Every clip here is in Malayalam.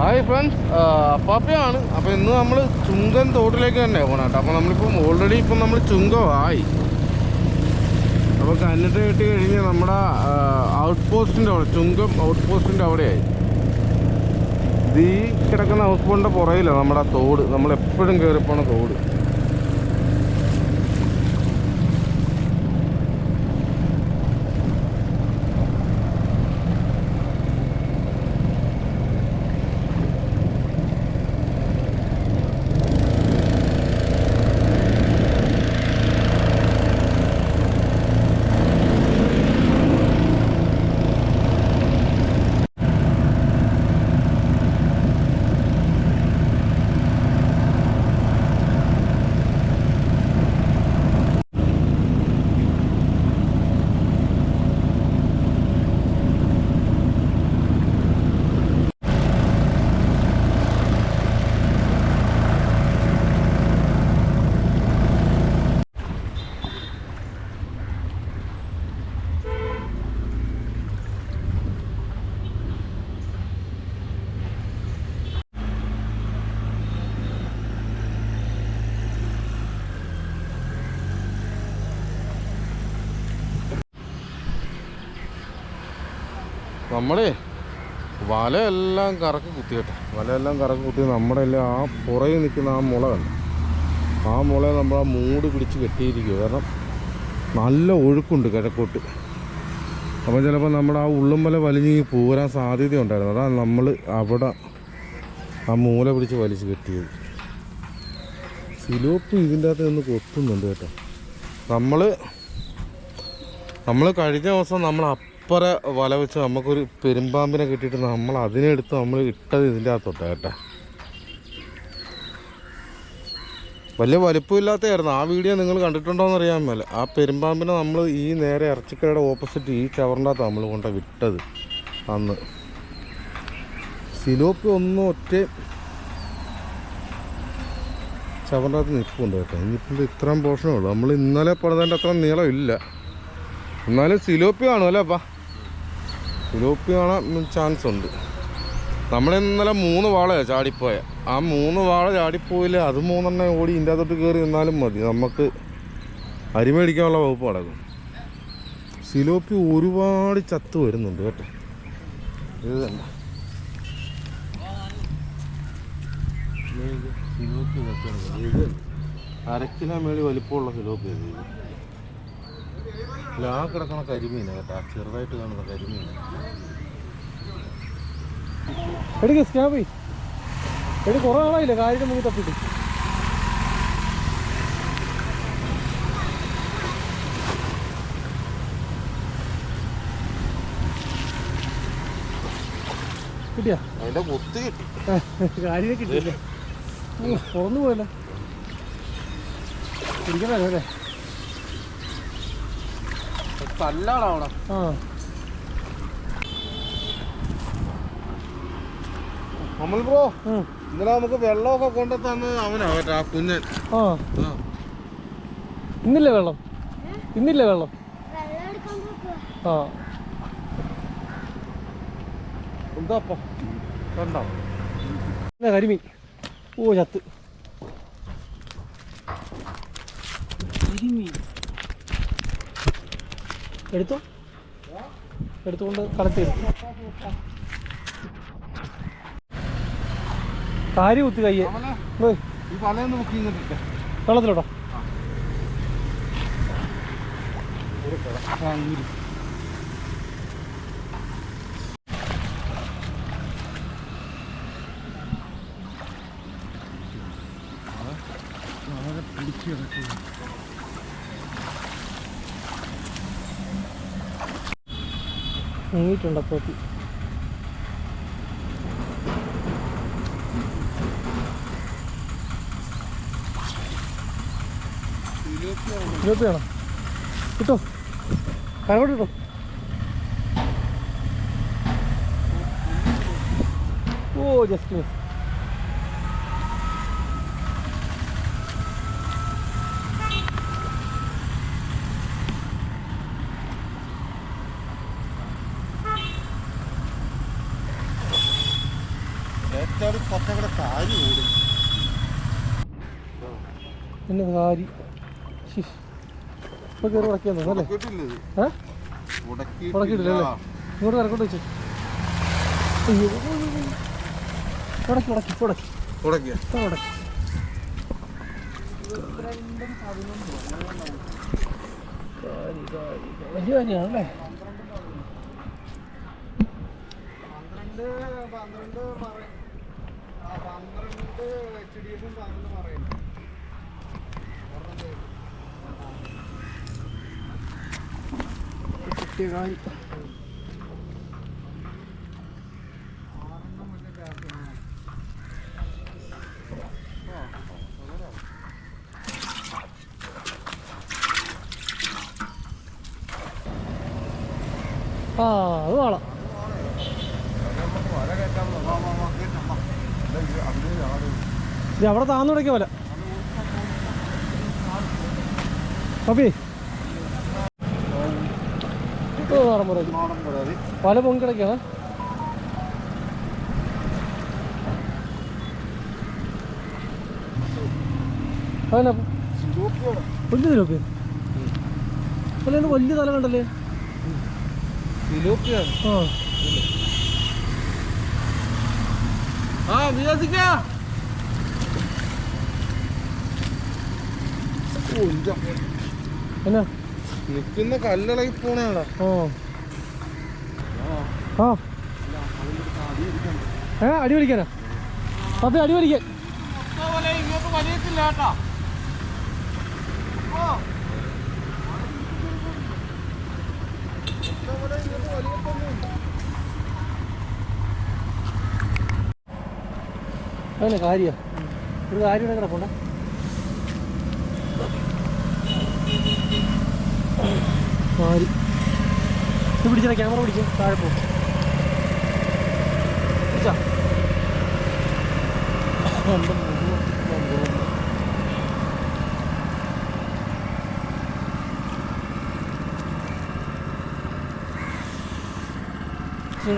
Hi friends, അപ്പാപ്പയാണ്. അപ്പോൾ ഇന്ന് നമ്മൾ ചുങ്കൻ തോട്ടിലേക്ക് തന്നെ പോകണം കേട്ടോ. അപ്പോൾ നമ്മളിപ്പം ഓൾറെഡി നമ്മൾ ചുങ്കമായി. അപ്പോൾ കന്നിട്ട് കെട്ടി കഴിഞ്ഞ് നമ്മുടെ ഔട്ട് പോസ്റ്റിൻ്റെ അവിടെ, ചുങ്കം ഔട്ട് പോസ്റ്റിൻ്റെ അവിടെയായി. ഈ കിടക്കുന്ന ഹൗസ് ബോട്ടിൻ്റെ പുറയിലാണ് നമ്മുടെ തോട്, നമ്മളെപ്പോഴും കയറിപ്പോണ തോട്. നമ്മളെ വലയെല്ലാം കറക്കി കുത്തി കേട്ടോ. വലയെല്ലാം കറക്കി കുത്തി നമ്മുടെ എല്ലാം ആ പുറകിൽ നിൽക്കുന്ന ആ മുള കണ്ടു. ആ മുളയെ നമ്മൾ ആ മൂട് പിടിച്ച് കെട്ടിയിരിക്കുക. കാരണം നല്ല ഒഴുക്കുണ്ട് കിഴക്കോട്ട്. അപ്പോൾ ചിലപ്പോൾ നമ്മുടെ ആ ഉള്ളും വലിഞ്ഞ് പോരാൻ സാധ്യതയുണ്ടായിരുന്നു. അതാണ് നമ്മൾ അവിടെ ആ മൂല പിടിച്ച് വലിച്ച് കെട്ടിയത്. സിലോപ്പ് ഇതിൻ്റെ അകത്ത് നിന്ന് കൊത്തുന്നുണ്ട് കേട്ടോ. നമ്മൾ കഴിഞ്ഞ ദിവസം നമ്മൾ അപ്പുറ വല വെച്ച് നമുക്കൊരു പെരുമ്പാമ്പിനെ കിട്ടിയിട്ട് നമ്മൾ അതിനെടുത്ത് നമ്മൾ ഇട്ടത് ഇതിൻ്റെ അകത്തോട്ടാണ് കേട്ടോ. വലിയ വലിപ്പമില്ലാത്തതായിരുന്നു. ആ വീഡിയോ നിങ്ങൾ കണ്ടിട്ടുണ്ടോയെന്ന് അറിയാൻ മേല. ആ പെരുമ്പാമ്പിനെ നമ്മൾ ഈ നേരെ ഇറച്ചിക്കടയുടെ ഓപ്പോസിറ്റ് ഈ ചവറിൻ്റെ അകത്ത് നമ്മൾ കൊണ്ട് വിട്ടത് അന്ന്. സിലോപ്പി ഒന്നും ഒറ്റ ചവറിൻ്റെ അകത്ത് നിൽപ്പുണ്ട് കേട്ടോ. ഇനിയിപ്പോൾ ഇത്രയും പോർഷനേ ഉള്ളൂ. നമ്മൾ ഇന്നലെ പറഞ്ഞതിൻ്റെ അത്ര നീളം ഇല്ല. എന്നാലും സിലോപ്പി കാണുമല്ലേ അപ്പാ? സിലോപ്പി കാണാൻ ചാൻസ് ഉണ്ട്. നമ്മളിന്നലെ 3 വാളയാണ് ചാടിപ്പോയ. ആ 3 വാള ചാടിപ്പോയില്ല. അത് 3 ഓടി ഇതിൻ്റെ അകത്തോട്ട് കയറി നിന്നാലും മതി. നമുക്ക് അരിമേടിക്കാനുള്ള വകുപ്പ് നടക്കും. സിലോപ്പി ഒരുപാട് ചത്ത് വരുന്നുണ്ട് കേട്ടോ. ഇത് തന്നെ സിലോപ്പി ഇത് 1/2 കിലോ മേളിൽ വലിപ്പമുള്ള സിലോപ്പി. ആ കിടക്കണ കരിമീനാണ് കേട്ടോ. ചെറുതായിട്ട് കാണുന്ന കരിമീൻ. എടുക്ക സ്റ്റാബ് എടി കുറേ ആളായില്ല കാര്യം നമുക്ക് തപ്പിട്ട്. കിട്ടിയാ? അതിന്റെ കുത്തി കിട്ടി. കാര്യം കിട്ടിയില്ലേ? തുറന്നു പോയല്ലോ. പിടിക്കണല്ലോ അല്ലേ? കല്ലാണോ അവിടെ? ആ അമൽ ബ്രോ, ഇന്നലെ നമുക്ക് വെള്ളമൊക്കെ കൊണ്ടു തന്നത് അവനാ കേട്ടോ, ആ കുഞ്ഞൻ. ആ ഇന്നില്ലേ വെള്ളം? ഇന്നില്ലേ വെള്ളം? ആ എന്താ കണ്ടോ കരിമീൻ? ഓ ചത്ത്. എടുത്തോ, എടുത്തുകൊണ്ട് കളക്ട് ചെയ്തു. കാര്യം കുത്തി കയ്യെ വെള്ളത്തിലോട്ടോ. നീങ്ങിട്ടുണ്ട് അപ്പോഴത്തേക്ക്. ഇരുപത്തിയാണോ? കിട്ടോ, കരകോട്ട് കിട്ടോ. ഓ ജസ്റ്റ് മിസ്. പിന്നെ കാരി ഇപ്പൊ കയറി ഉടക്കിയാ തോന്നല്ലേ? ഉടക്കിയിട്ടില്ലല്ലേ? ഇങ്ങോട്ട് കറക്കോട്ട് വെച്ചു. അയ്യോ ഉടക്കി ഉടക്കി ഉടക്കി ഉടക്കി ഉടക്കി. വലിയ കാര്യമാണല്ലേ? 12 ആ അത് വേണം. ഇത് അവിടെ താന്നു കിടക്കിയ പോലെ അപ്പേ പല പൊങ്ങി കിടക്കാണ്. അതന്നെ വലിയ തിലോപ്പിയ അല്ലേ? വലിയ തല കണ്ടല്ലേ? എന്നാ നിൽക്കുന്ന കല്ലിളകി പോണേടാ. അടി വലിക്കാനാ? അപ്പൊ അടി വലിക്കാൻ ഇങ്ങോട്ട് വലിയത്തില്ല കേട്ടോ. അങ്ങനെ കാര്യ ഒരു കാര്യം ഇവിടെ കിടപ്പുണ്ട. കാര്യം ഇത് പിടിച്ചാ ക്യാമറ പിടിച്ച് താഴെ പോകും. പിടിച്ചാ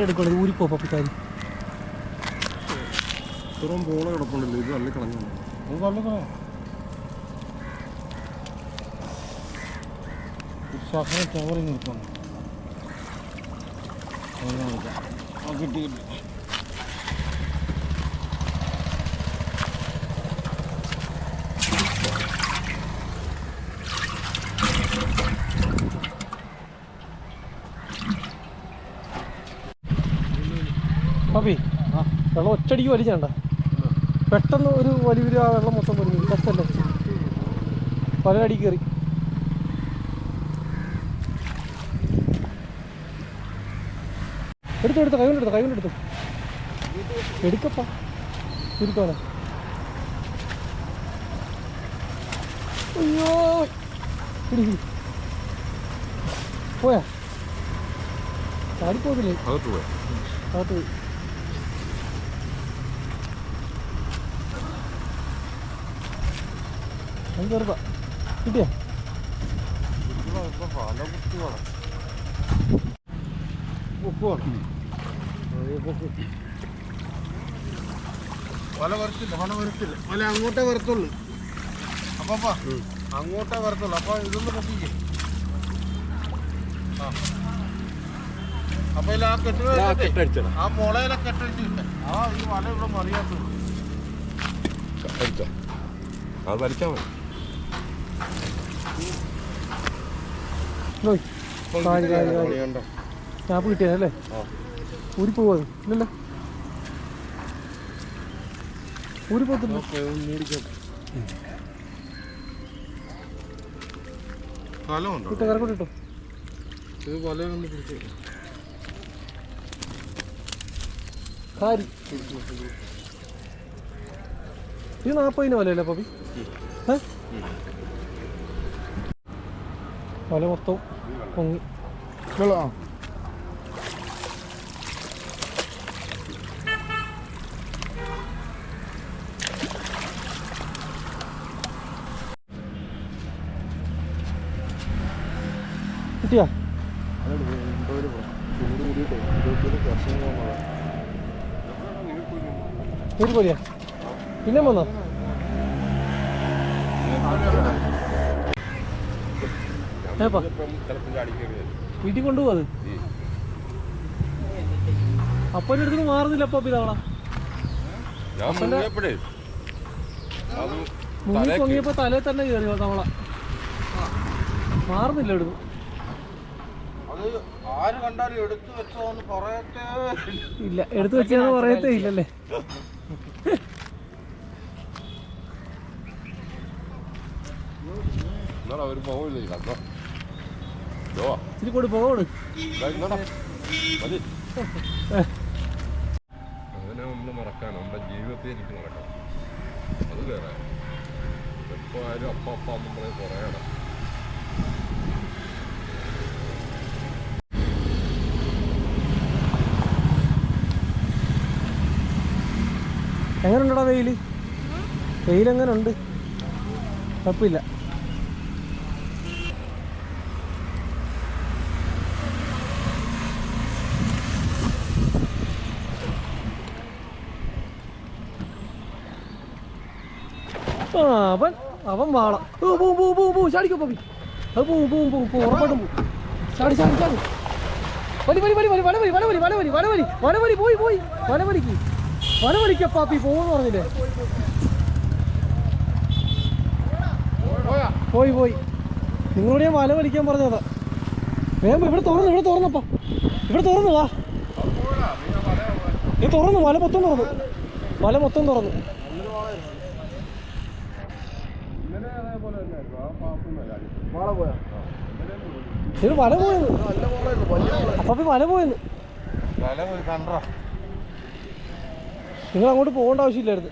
എടുക്കണത് ഊരിപ്പോ പപ്പിക്കാരി ഇത്രയും പോള കിടപ്പുണ്ടല്ലോ. ഇത് തള്ളി കളഞ്ഞു. അത് തള്ളിക്കളയാം. ശകലം കവറിങ് നിൽക്കണം. കിട്ടി കിട്ടി. പപ്പി വെള്ളം ഒറ്റടിക്ക് വലിച്ചണ്ട. പെട്ടെന്ന് ഒരു വലിയൊരു ആ വെള്ളം മൊത്തം വലിഞ്ഞു. കഷ്ടല്ലേ? പല അടി കയറി. എടുത്തു കൈ കൊണ്ടെടുത്തു എടുക്കപ്പാ ചുരുക്കാണ്. അയ്യോ പിടി പോയാ ചാടിപ്പോതില്ലേ? അകത്ത് പോയി ചെറുതാ കിട്ടിയാ? വല വരത്തില്ല. വല അങ്ങോട്ടേ വരത്തുള്ളൂ. അപ്പാ അങ്ങോട്ടേ വരത്തുള്ളൂ. അപ്പൊ ഇതൊന്ന് പൊക്കിക്കേ. അപ്പൊ ഇതിൽ ആ കെട്ടിട ആ മുളയിലെ കെട്ടടിച്ചിട്ട് ഈ വല ഇവിടെ മറിയാത്തുള്ളൂ. അത് വലിച്ചാൽ മതി. ചാപ്പ് കിട്ടിയതല്ലേ? ഊരിപ്പോവാ? ഇല്ലല്ലോ ഊരിപ്പോത്തില്ല. കിട്ടോ കറക്കോട്ട് കിട്ടോ? ഇത് വലയൊന്ന് പിടിച്ചു കാരി. ഇത് 40 വലയല്ലേ പപ്പി? വല മൊത്തം പൊങ്ങി. കിട്ടിയാ? ഒരു പോലെയാ പിന്നെ വന്നോ ഏപ്പാ വീട്ടിൽ കൊണ്ടുപോകും അത് അപ്പൻ്റെ അടുത്ത് മാറുന്നില്ല അപ്പൊ ഇതവണ മുങ്ങി പൊങ്ങിയപ്പോ തലേ തന്നെ കയറി തവള മാറുന്നില്ല എടുത്തു ഇല്ല എടുത്തു വെച്ചാന്ന് പറയത്തേ ഇല്ലല്ലേ ഇച്ചിരി കൂടി പോകോട് അതിനെ നമ്മൾ മറക്കാൻ നമ്മുടെ ജീവിതത്തിൽ എനിക്ക് നടക്കണം അത് വേറെ എപ്പോൾ ആയാലും അപ്പ നമ്മളെ കുറയണം എങ്ങനെയുണ്ടടാ വെയിലെങ്ങനുണ്ട് കുഴപ്പമില്ല ആ അവൻ വാള ചാടിക്കോ പപ്പി അത് പോവും ഉറപ്പായിട്ടും പോവും ചാടി വലവലി പോയി വലവലിക്ക പാപ്പി പോവെന്ന് പറഞ്ഞില്ലേ പോയി നിങ്ങളോട് ഞാൻ വല വലിക്കാൻ പറഞ്ഞതാ വേഗം ഇവിടെ തുറന്നപ്പാ ഇവിടെ തുറന്നു വാ ഇത് തുറന്നു വല മൊത്തം തുറന്നു ഇത് വല പോയെന്ന് അപ്പൊ വല പോയെന്ന് നിങ്ങൾ അങ്ങോട്ട് പോകേണ്ട ആവശ്യമില്ലായിരുന്നു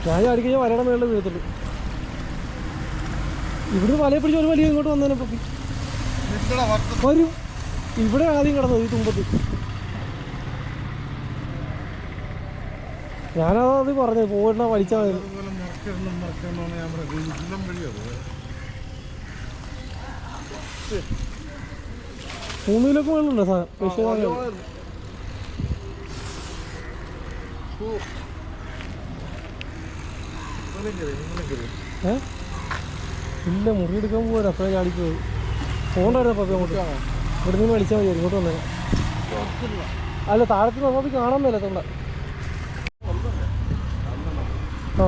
ഞാൻ ചാടിക്കഴിഞ്ഞാൽ വലയുടെ മേളിൽ വീഴത്തുള്ളൂ ഇവിടുന്ന് വലയെ പിടിച്ച് ഒരു വലിയ ഇങ്ങോട്ട് വന്നേനെ പപ്പി വരും ഇവിടെ ആദ്യം കിടന്നത് ഈ തുമ്പത്ത് ഞാനത് പറഞ്ഞത് പോകണ വലിച്ചാൽ മതി ഭൂമിയിലൊക്കെ വേണമുണ്ടോ സാധനം ഇല്ല മുറി എടുക്കാൻ പോരാ അപ്പോഴേ ചാടിക്ക് പോയി പോകണ്ടായിരുന്നു അപ്പം അങ്ങോട്ട് ഇവിടെ നിന്ന് വലിച്ചാൽ മതി ഇങ്ങോട്ട് വന്നേക്കാം അല്ല താഴത്ത് നമുക്ക് കാണാൻ മേലത്തുണ്ട ആ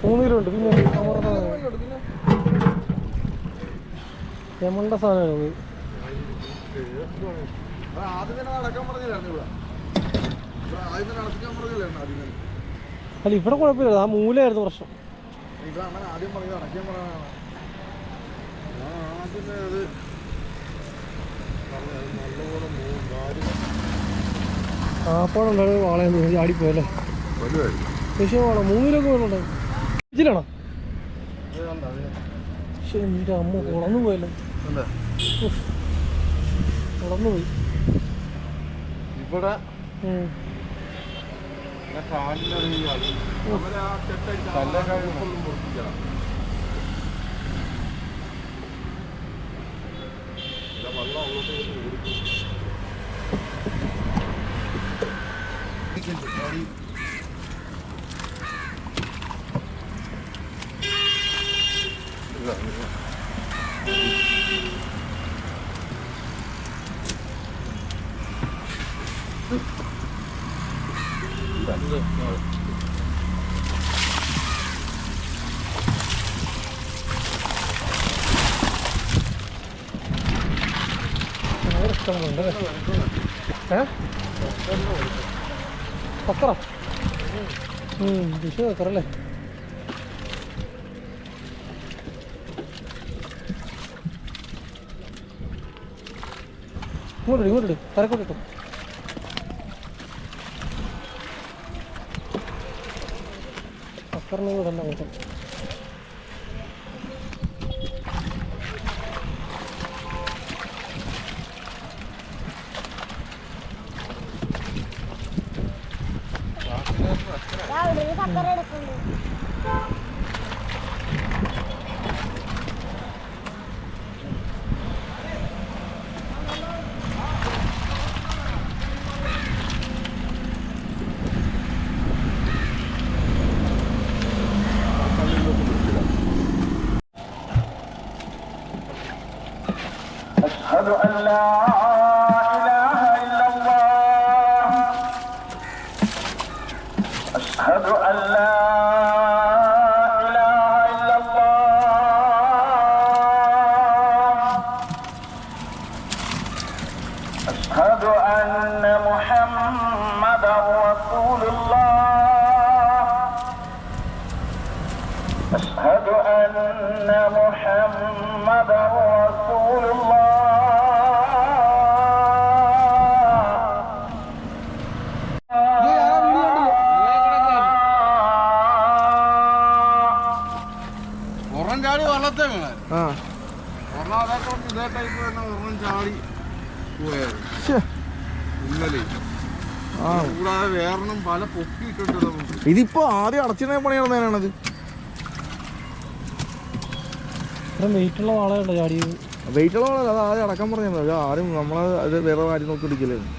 3 കിലോ ഉണ്ട് പിന്നെ യമണ്ട സാധനമാണ് അല്ല ഇവിടെ കുഴപ്പമില്ല ആ മൂലയായിരുന്നു പ്രശ്നം ആപ്പാടുണ്ടായിരുന്നു വാളയെന്ന് ചാടിപ്പോയല്ലേ പക്ഷേ വാള 3 കിലോ വേണമുണ്ടായിരുന്നു ഇതിലാണോ പക്ഷെ എൻ്റെ അമ്മ കുളന്നു പോയല്ലോ കുളന്നു പോയി ഇവിടെ പക്കറ വിഷു പക്കറല്ലേ ഇങ്ങോട്ടിട്ട് തരക്കോട്ടിട്ടോ പക്കറിനെ കൂടെ അങ്ങോട്ട് أشهد أن لا إله إلا الله أشهد أن لا إله إلا الله أشهد أن محمدا رسول الله أشهد أن محمدا رسول الله ഒരെണ്ണം ചാടി വള്ളത്തെ വീണ ആ ഒരെണ്ണം അതായിട്ട് ഇതേ ടൈപ്പ് തന്നെ ഒരെണ്ണം ചാടി പോയത് ഇന്നലെ ആ കൂടാതെ വേറെണ്ണം പല പൊക്കിയിട്ടുണ്ട് നമുക്ക്. ഇതിപ്പോ ആദ്യം അടച്ചിരുന്ന പണി നടന്നതിനാണത്. ഇത്ര വെയിറ്റുള്ള വാളയുണ്ടോ ചാടിയത്? വെയിറ്റുള്ള വാളല്ല, അത് ആദ്യം അടക്കാൻ പറഞ്ഞത്. അത് ആരും നമ്മളത് അത് വേറെ കാര്യം നോക്കി പിടിക്കലായിരുന്നു.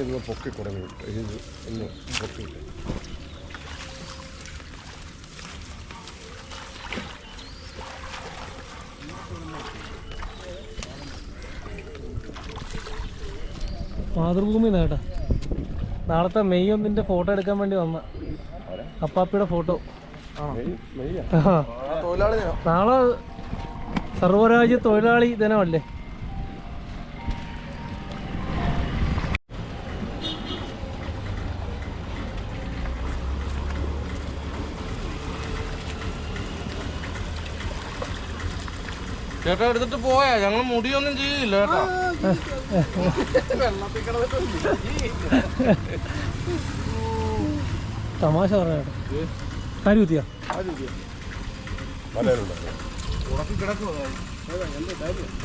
ഒന്ന് പൊക്കി കുറഞ്ഞു ഒന്ന് പൊക്കിയിട്ട് മാതൃഭൂമി നേട്ടാ. നാളത്തെ മെയ് 1 ഫോട്ടോ എടുക്കാൻ വേണ്ടി വന്ന അപ്പാപ്പിയുടെ ഫോട്ടോ. നാളെ സർവ്വരാജ്യ തൊഴിലാളി ദിനമല്ലേ? ചേട്ടാ എടുത്തിട്ട് പോയാ? ഞങ്ങൾ മുടിയൊന്നും ചെയ്യില്ല കേട്ടോ. തമാശ പറയാ. കരുത്തിയാ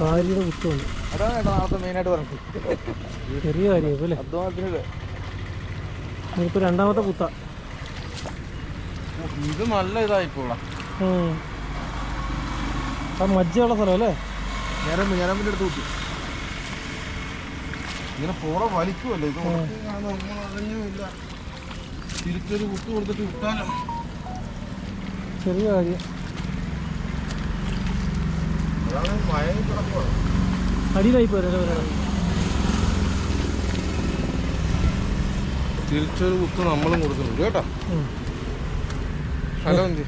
കാരിയുടെ കുത്തുണ്ട്. ചെറിയ കാര്യമായിരിക്കും അല്ലേ? ഇപ്പൊ രണ്ടാമത്തെ കുത്ത. ഇത് നല്ല ഇതായിക്കോളാം. ആ മജ്ജയുള്ള സ്ഥലം അല്ലേ? ഞരമ്പിന്റെ അടുത്ത് കുത്തി ഇങ്ങനെ പോള വലിക്കുമല്ലോ. ഇത് അറിഞ്ഞുമില്ല. തിരിച്ചൊരു കുത്തു കൊടുത്തിട്ട് വിട്ടാലോ? ചെറിയ കാര്യം. അടിയിലായി പോരെ. തിരിച്ചൊരു കുത്ത് നമ്മളും കൊടുക്കുന്നുണ്ട് കേട്ടോ. ഹലോ എന്ത്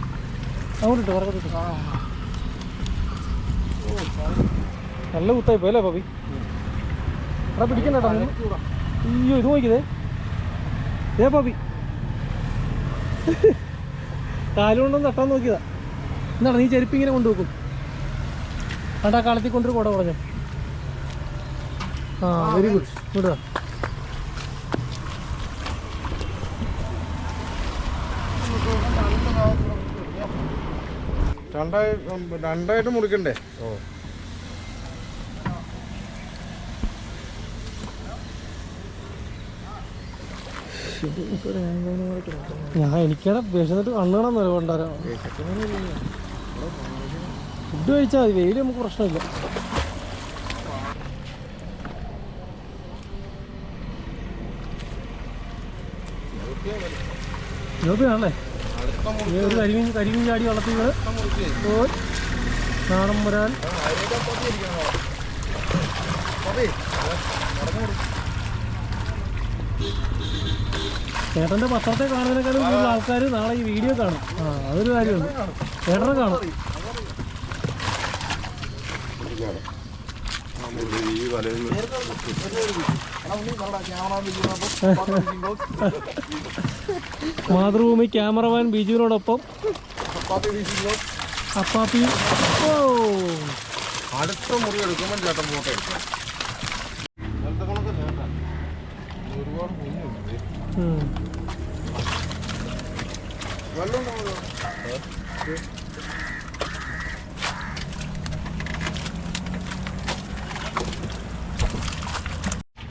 അങ്ങോട്ടിട്ട് വറക്കത്തിട്ട്. നല്ല കുത്തായി പോയല്ലേ പപ്പി? എടാ പിടിക്കണ്ടോ? അയ്യോ ഇത് നോക്കിയതേ. ഏ പപ്പി കാലുകൊണ്ടൊന്ന് തട്ടാൻ നോക്കിയതാ. എന്താണ് നീ ചെരുപ്പ് ഇങ്ങനെ കൊണ്ടുവെക്കും? അണ്ടാ കളത്തിൽ കൊണ്ടൊരു കുട കുറഞ്ഞു. ആ വെരി ഗുഡ്. വിടുക. രണ്ടായിട്ട് മുറിക്കണ്ടേ? ഞാൻ എനിക്കടെ വിശന്നിട്ട് കണ്ണുകാണാൻ കൊണ്ടുവരാം. ഫുഡ് കഴിച്ചാൽ മതി. വെയിൽ നമുക്ക് പ്രശ്നമില്ല. ഇതൊക്കെയാണല്ലേ ഒരു കരിമീൻ ചാടി വളർത്തി നാടൻ മുരാൻ. ചേട്ടൻ്റെ പത്രത്തെ കാണുന്നതിനേക്കാളും കൂടുതൽ ആൾക്കാർ നാളെ ഈ വീഡിയോ കാണും. ആ അതൊരു കാര്യമുണ്ട്. ചേട്ടനെ കാണും. മാതൃഭൂമി ക്യാമറമാൻ ബിജുവിനോടൊപ്പം അപ്പാപ്പി. ഓ അടുത്ത മുറി എടുക്കുമ്പോൾ ചേട്ടൻ പോട്ടെ. ഒരുപാട് കുഞ്ഞുണ്ട്. വെള്ളം ഉണ്ടാവുമല്ലോ.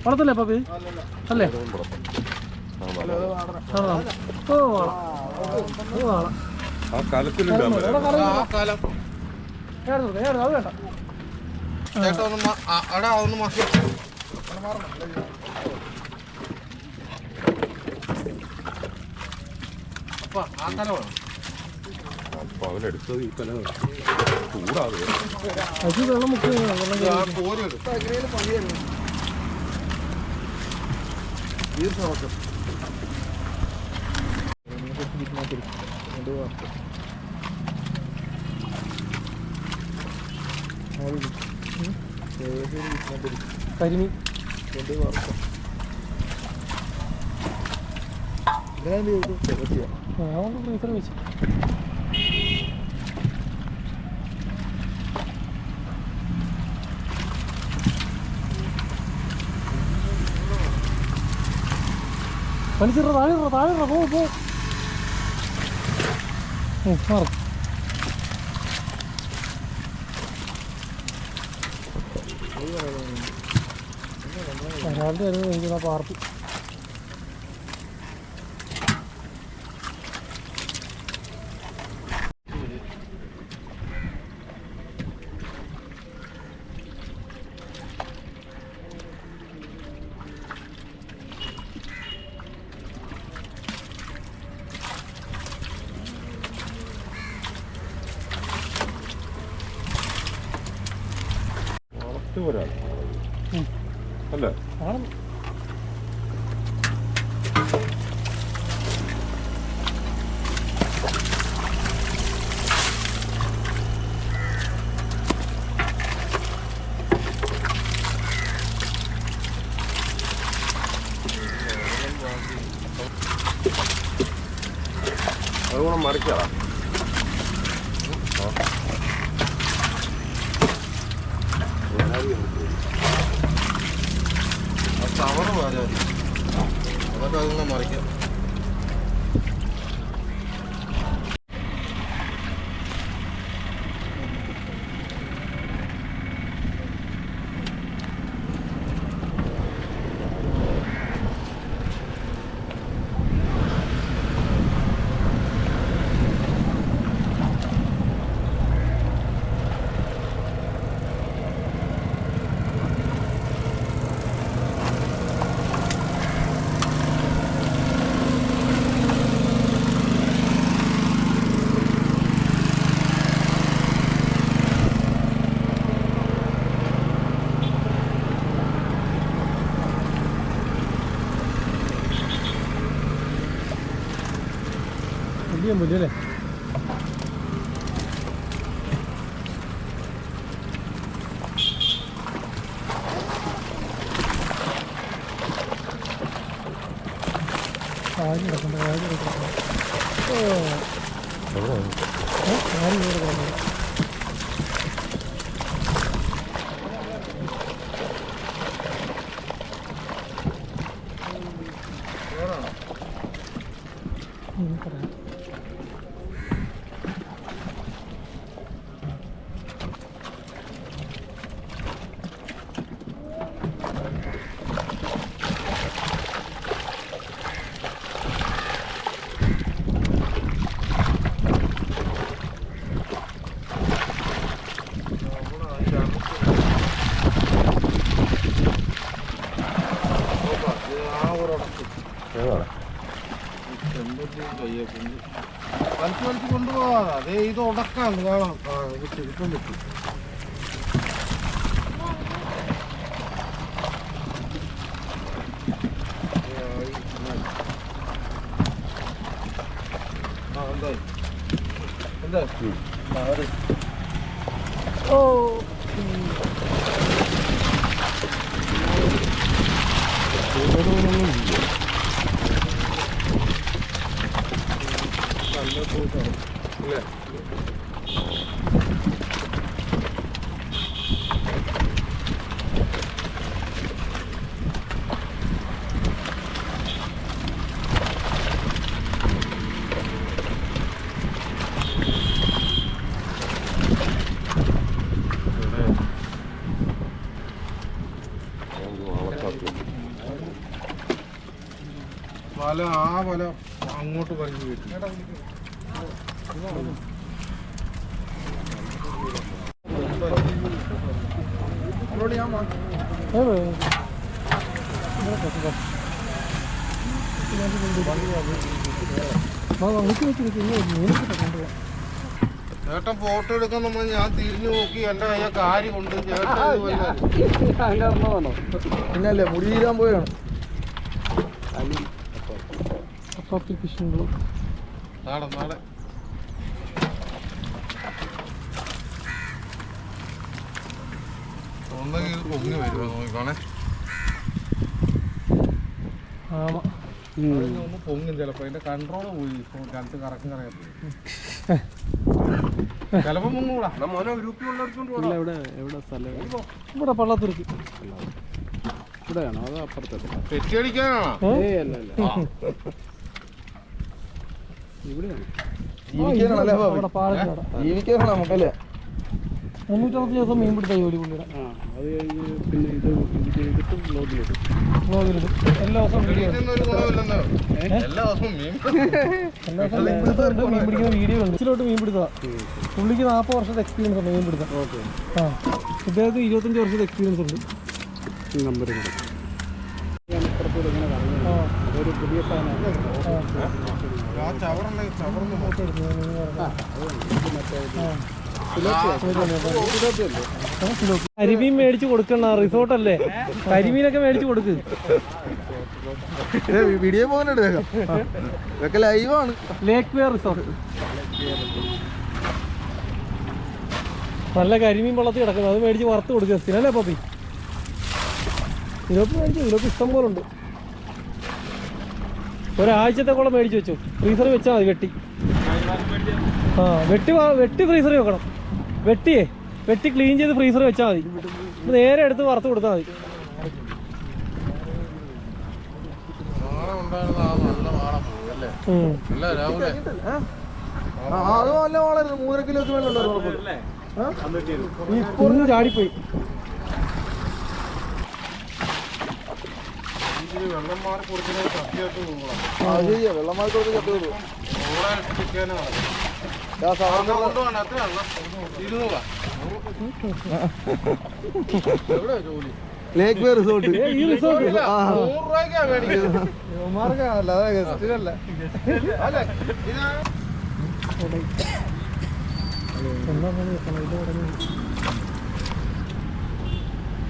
വളർത്തല്ലേ പപ്പി അല്ലേ? ഓ വാള ആ കാലത്തിലില്ല അത് വേണ്ട. അപ്പൊ അവനെടുത്തത് ഈ തല ചൂടാതെ അത് വെള്ളം മുക്കി കരിമീൻ ഫ്രീസർ വെച്ച് വലിച്ചിട താഴെ പോ മാറും. ഒരാളുടെ ആയിരുന്നു എനിക്ക് പാർട്ടി. ഒരാൾ അല്ലേ? ആണ് അതുകൂടെ മറിക്കാറാ. അതൊക്കെ അതൊന്നും മറിക്കാം. വലിയ മുല്ലേ കാര്യം കിടക്കണ്ട കാര്യം കിടക്കണ്ട. ഓ കാര്യം ഇവിടെ കിടക്കണ്ട. പറയാം വലിച്ചു കൊണ്ടുപോകാതെ അതേ ഇത് ഉടക്കാണ് കാണാം. ഇപ്പം പറ്റും. എന്താ ഓ ഇല്ലേ? വാളക്കാത്ത് വല ആ വല അങ്ങോട്ട് പറഞ്ഞു വീട്ടിൽ ചേട്ടൻ ഫോട്ടോ എടുക്കാൻ നമ്മൾ ഞാൻ തിരിഞ്ഞു നോക്കി എന്റെ കയ്യ കാര്യം കൊണ്ട് പിന്നല്ലേ മുടി തീരാൻ പോയാണ് ഫിഷിംഗ് നാടൻ നാടൻ ഒന്നെങ്കിൽ പൊങ്ങി വരുമോ നോക്കിക്കാണേ ഒന്ന് പൊങ്ങും ചിലപ്പോ അതിന്റെ കൺട്രോള് പോയി കാലത്ത് കറക്കം കറങ്ങി ചിലപ്പോ പൊങ്ങൂടാ മോനെ ഗ്രൂപ്പിൽ ഉള്ളടത്തോണ്ട് ഇവിടെ പള്ളത്തുരുക്ക് ഇവിടെയാണോ അതോ അപ്പുറത്തെ തെറ്റിയടിക്കാനാണോ ഇവിടെയാണ് ജീവിക്കാനാണ് നമുക്കല്ലേ 360 ദിവസം മീൻ പിടുത്ത ജോലി പുള്ളിയുടെ. അത് കഴിഞ്ഞ് പിന്നെ ഇത് ചെയ്തിട്ട് വ്ലോഗിലിടും. എല്ലാ ദിവസവും വീഡിയോ എല്ലാ ദിവസവും മീൻ പിടിക്കുന്ന വീഡിയോ ഉണ്ട്. ഇതിലോട്ട് മീൻ പിടുത്തതാ. പുള്ളിക്ക് 40 വർഷത്തെ എക്സ്പീരിയൻസ് ഉണ്ട് മീൻ പിടുത്തം. ആ ഇദ്ദേഹത്തിന് 25 വർഷത്തെ എക്സ്പീരിയൻസ് ഉണ്ട്. നമ്പർ ഒരു പുതിയ സാധനമാണ്. കരിമീൻ മേടിച്ചു കൊടുക്കണ റിസോർട്ടല്ലേ, കരിമീനൊക്കെ മേടിച്ചു കൊടുക്ക്. വീഡിയോ പോകുന്നുണ്ട്, ഇതൊക്കെ ലൈവാണ്. ലേക്ക് വെയർ റിസോർട്ട് നല്ല കരിമീൻ വെള്ളത്തിൽ കിടക്കുന്നത്, അത് മേടിച്ച് വറുത്ത് കൊടുക്കുക സ്ഥിരല്ലേ പപ്പി. ഇതിലൊക്കെ മേടിച്ചു, ഇതിലൊക്കെ ഇഷ്ടം പോലെ ഉണ്ട്. ഒരാഴ്ചത്തേക്കോളം മേടിച്ച് വെച്ചു, ഫ്രീസറിൽ വെച്ചാൽ മതി. വെട്ടി ഫ്രീസറിൽ വെക്കണം. വെട്ടി ക്ലീൻ ചെയ്ത് ഫ്രീസറിൽ വെച്ചാൽ മതി. നേരെ എടുത്ത് വറുത്ത് കൊടുത്താൽ മതി. ഇപ്പൊന്ന് ചാടിപ്പോയി. വെള്ളം മാറി കൊടുക്കുന്നത് സത്യമായിട്ട് വെള്ളം മാറി കൊടുത്ത് ചത്തുള്ളൂ. ലേക്ക് വേ റിസോർട്ട്. ഈ റിസോർട്ട്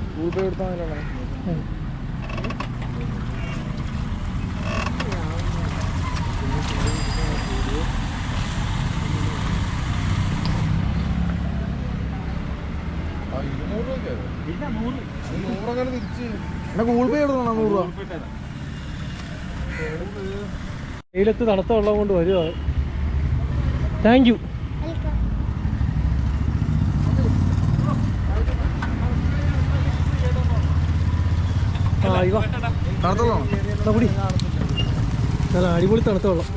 ഗൂഗിൾ പേ എടുത്താൽ ഗൂഗിൾ പേ എടുക്കണം. 100 രൂപ. വെയിലത്ത് തണുത്ത വെള്ളം കൊണ്ട് വരുക. Thank you. കുടി, നല്ല അടിപൊളി തണുത്ത വെള്ളം.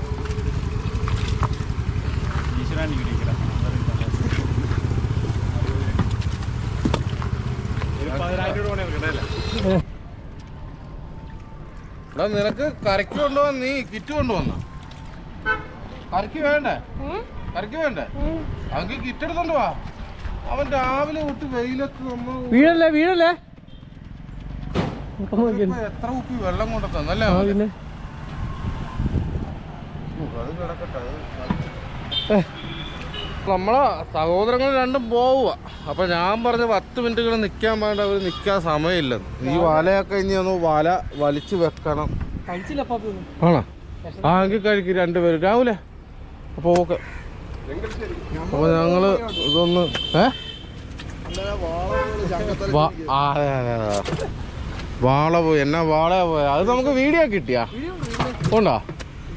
നിനക്ക് കരക്ക് കൊണ്ടുപോവാൻ നീ കിറ്റ് കൊണ്ടുവന്ന കരക്ക് വേണ്ടേ? അവർക്ക് കിറ്റ് എടുത്തോണ്ട് പോവാ. അവൻ രാവിലെ തൊട്ട് വെയിലത്ത് വീഴല്ലേ എത്ര കുപ്പി വെള്ളം കൊണ്ട് തന്നല്ലേ? പിന്നെ അത് കിടക്കട്ടെ. നമ്മളെ സഹോദരങ്ങൾ രണ്ടും പോവുക. അപ്പൊ ഞാൻ പറഞ്ഞ 10 മിനിറ്റുകൾ നിൽക്കാൻ വേണ്ട, അവർ നിൽക്കാൻ സമയമില്ലെന്ന്. ഈ വലയൊക്കെ ഇനി ഒന്ന് വല വലിച്ചു വെക്കണം. ആണോ? ആ എങ്കിൽ കഴിക്കും രണ്ടുപേരും രാവിലെ. അപ്പൊ ഓക്കെ. അപ്പൊ ഞങ്ങള് ഇതൊന്ന് വാള പോയി. എന്നാ വാളയാ പോയ? അത് നമുക്ക് വീഡിയോ കിട്ടിയാ ഉണ്ടോ?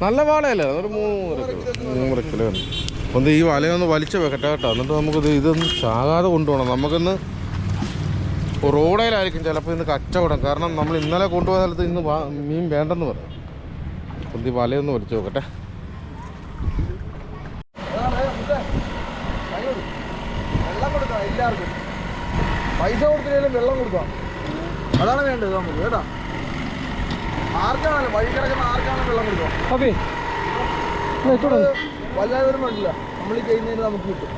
നല്ല വാളയല്ലേ? ഒരു 3 കിലോ ഉണ്ട്. ഒന്ന് ഈ വലയൊന്ന് വലിച്ചു വെക്കട്ടെ കേട്ടോ. എന്നിട്ട് നമുക്കിത് ഇതൊന്ന് ചാകാതെ കൊണ്ടുപോകണം. നമുക്കിന്ന് റോഡയിലായിരിക്കും ചിലപ്പോൾ ഇന്ന് കച്ചവടം. കാരണം നമ്മൾ ഇന്നലെ കൊണ്ടുപോയ സ്ഥലത്ത് ഇന്ന് മീൻ വേണ്ടെന്ന് പറയാം. ഒന്ന് ഈ വലയൊന്ന് വലിച്ചു നോക്കട്ടെ. വെള്ളം കൊടുക്കാം എല്ലാവർക്കും. പൈസ കൊടുത്തില്ലെങ്കിലും വെള്ളം കൊടുക്കാം. അതാണ് വേണ്ടത് നമുക്ക് കേട്ടാ. ആർക്കാണല്ലോ വഴി കിടക്കുന്ന ആർക്കാണെങ്കിലും വെള്ളം കൊടുക്കണം. ഓക്കെ ഇട്ടോളൂ. വല്ലാതെ ഒന്നും വേണ്ടില്ല, നമ്മൾ ഈ കഴിഞ്ഞതിന് നമുക്ക് കിട്ടും.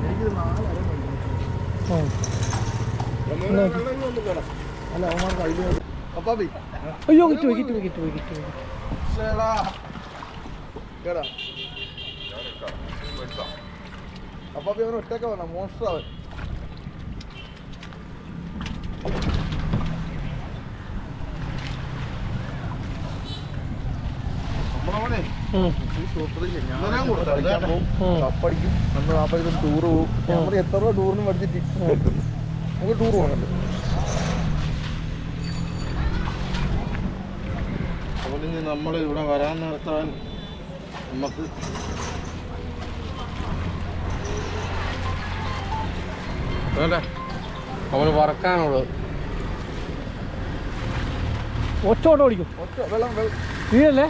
എനിക്കിത് 4 അര മതി. ആ അല്ല അവന്മാർക്ക് അതിൽ അപ്പാപ്പി അയ്യോ കിട്ടുപോയി. ചേടാ കേടാ അപ്പാപ്പി അവൻ ഒറ്റയ്ക്ക് വേണം, മോൺസ്റ്റർ അവൻ. നമ്മളവിടെ കപ്പടിക്കും, നമ്മൾ നാപ്പതിലും ടൂർ പോകും. നമ്മൾ എത്ര രൂപ ടൂറിന് പഠിച്ചിട്ട് നമുക്ക് ടൂർ പോകണല്ലോ. അതുകൊണ്ട് നമ്മൾ ഇവിടെ വരാൻ നടത്താൻ നമുക്ക് വേണ്ട അവന് വറക്കാനുള്ളത്. ഒറ്റ ഓട്ടം ഓടിക്കും. ഒറ്റ വെള്ളം വീഴല്ലേ?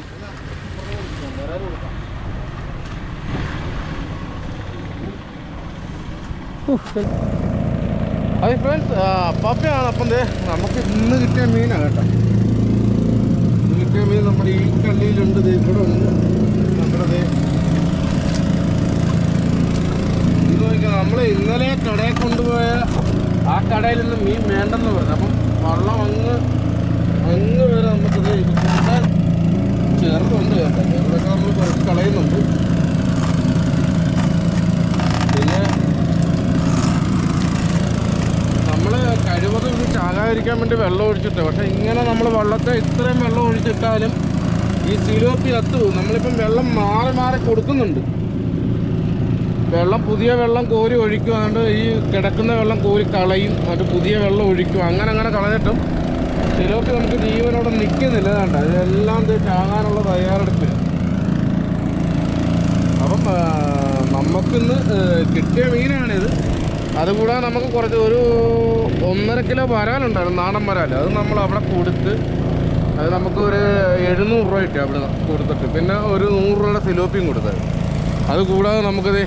അത് ഫ്രണ്ട്സ് പപ്പയാണ്. അപ്പം നമുക്ക് ഇന്ന് കിട്ടിയ മീനാണ് കേട്ടോ. ഇന്ന് കിട്ടിയ മീൻ നമ്മുടെ ഈ കള്ളിയിലുണ്ട്, ഇവിടെ ഉണ്ട്. നമ്മുടെ ഇത് നോക്കിയാൽ നമ്മൾ ഇന്നലെ കടയിൽ കൊണ്ടുപോയ ആ കടയിൽ നിന്ന് മീൻ വേണ്ടെന്ന് പറഞ്ഞു. അപ്പം വള്ളം അങ്ങ് വരെ നമുക്കിത് കൂട്ടാൻ ചെറുതുണ്ട് കേട്ടോ. ചെറുതൊക്കെ നമ്മൾ കുറച്ച് കളയുന്നുണ്ട്. പിന്നെ നമ്മൾ കഴിവതും ഇത് ചാകാതിരിക്കാൻ വേണ്ടി വെള്ളം ഒഴിച്ചിട്ട്, പക്ഷേ ഇങ്ങനെ നമ്മൾ വള്ളത്തെ ഇത്രയും വെള്ളം ഒഴിച്ചിട്ടാലും ഈ സിലോപ്പി കത്തുപോകും. നമ്മളിപ്പം വെള്ളം മാറി കൊടുക്കുന്നുണ്ട്. പുതിയ വെള്ളം കോരി ഒഴിക്കും, അതുകൊണ്ട് ഈ കിടക്കുന്ന വെള്ളം കോരി കളയും, അത് പുതിയ വെള്ളം ഒഴിക്കും. അങ്ങനെ കളഞ്ഞിട്ടും സിലോപ്പി നമുക്ക് ജീവനോടെ നിൽക്കുന്നില്ല. വേണ്ട ഇതെല്ലാം ചാകാനുള്ള തയ്യാറെടുപ്പ്. അപ്പം നമുക്കിന്ന് കിട്ടിയ മീനാണിത്. അതുകൂടാതെ നമുക്ക് കുറച്ച് ഒരു 1.5 കിലോ വരാലുണ്ടായിരുന്നു, നാടൻ വരാൽ. അത് നമ്മൾ അവിടെ കൊടുത്ത് അത് നമുക്ക് ഒരു 700 രൂപ കിട്ടി അവിടെ കൊടുത്തിട്ട്. പിന്നെ ഒരു 100 രൂപയുടെ സിലോപ്പിയും കൊടുത്തത്. അതുകൂടാതെ നമുക്കത്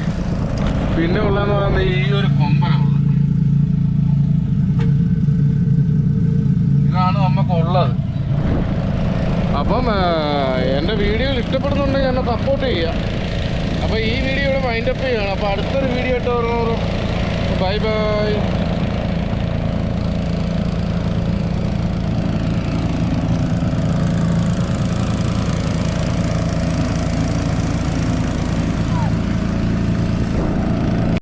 പിന്നെ ഉള്ളതെന്ന് പറയുന്നത് ഈ ഒരു കൊമ്പനാണ്. ഇതാണ് നമുക്കുള്ളത്. അപ്പം എൻ്റെ വീഡിയോയിൽ ഇഷ്ടപ്പെടുന്നുണ്ടെങ്കിൽ എന്നെ സപ്പോർട്ട് ചെയ്യുക. അപ്പോൾ ഈ വീഡിയോ ഇവിടെ വൈൻഡപ്പ് ചെയ്യുകയാണ്. അപ്പോൾ അടുത്തൊരു വീഡിയോ ഇട്ട് വരുന്നവരും ബൈ ബൈ.